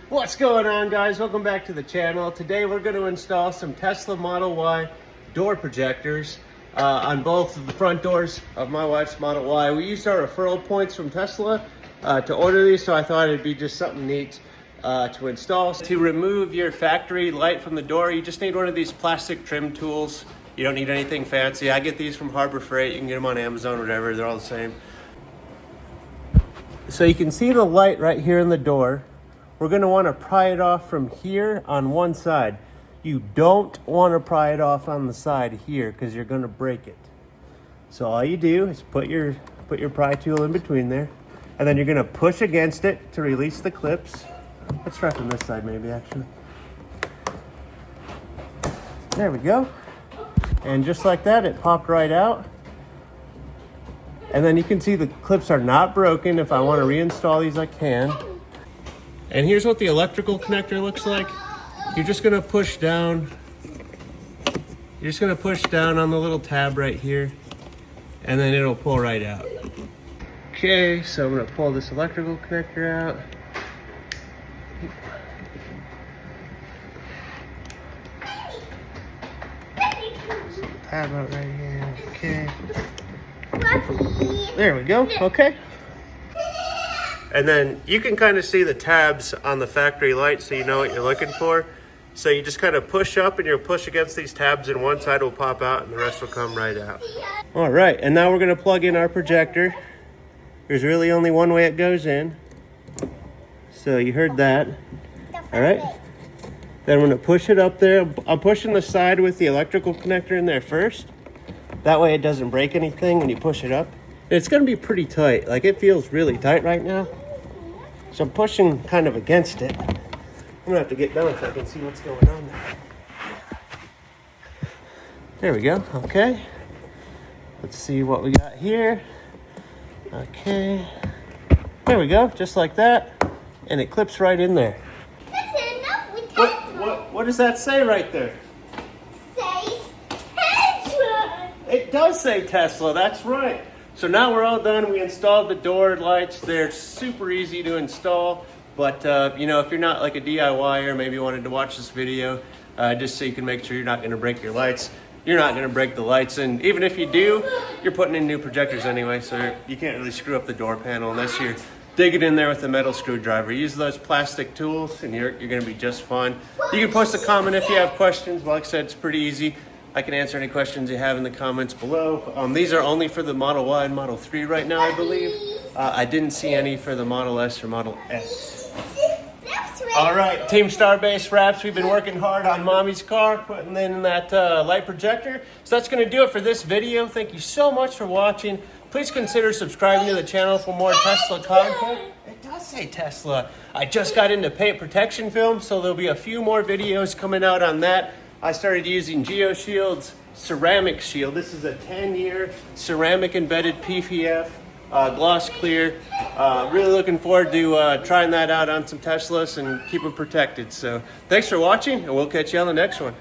What's going on, guys? Welcome back to the channel. Today we're going to install some Tesla Model Y door projectors on both of the front doors of my wife's Model Y. We used our referral points from Tesla to order these, so I thought it'd be just something neat to install. To remove your factory light from the door, you just need one of these plastic trim tools. You don't need anything fancy. I get these from Harbor Freight. You can get them on Amazon, whatever. They're all the same. So you can see the light right here in the door. We're going to want to pry it off from here on one side. You don't want to pry it off on the side here because you're going to break it. So all you do is put your pry tool in between there, and then you're going to push against it to release the clips. Let's try from this side maybe, actually. There we go. And just like that, it popped right out. And then you can see the clips are not broken. If I want to reinstall these, I can. And here's what the electrical connector looks like. You're just gonna push down. You're just gonna push down on the little tab right here, and then it'll pull right out. Okay, so I'm gonna pull this electrical connector out. Tab out right here. Okay. There we go. Okay. And then you can kind of see the tabs on the factory light, so you know what you're looking for. So you just kind of push up and you'll push against these tabs, and one side will pop out and the rest will come right out. All right, and now we're gonna plug in our projector. There's really only one way it goes in. So you heard that. All right. Then I'm gonna push it up there. I'm pushing the side with the electrical connector in there first. That way it doesn't break anything when you push it up. It's gonna be pretty tight. Like, it feels really tight right now. So I'm pushing kind of against it. I'm gonna have to get down so I can see what's going on there. There we go, okay. Let's see what we got here. Okay. There we go, just like that. And it clips right in there. That's enough with Tesla. What does that say right there? Says Tesla. It does say Tesla, that's right. So now we're all done. We installed the door lights. They're super easy to install, but you know, if you're not like a DIYer, maybe wanted to watch this video just so you can make sure you're not going to break your lights. You're not going to break the lights, and even if you do, you're putting in new projectors anyway, so you can't really screw up the door panel unless you're digging in there with a metal screwdriver. Use those plastic tools and you're going to be just fine. You can post a comment if you have questions. Like I said, it's pretty easy. I can answer any questions you have in the comments below. These are only for the Model Y and Model 3 right now, I believe. I didn't see any for the Model S or Model S. All right, Team Starbase Wraps, we've been working hard on Mommy's car, putting in that light projector. So that's going to do it for this video. Thank you so much for watching. Please consider subscribing to the channel for more Tesla content. It does say Tesla. I just got into paint protection film, so there'll be a few more videos coming out on that. I started using GeoShield's ceramic shield. This is a 10-year ceramic embedded PPF, gloss clear. Really looking forward to trying that out on some Teslas and keep them protected. So thanks for watching, and we'll catch you on the next one.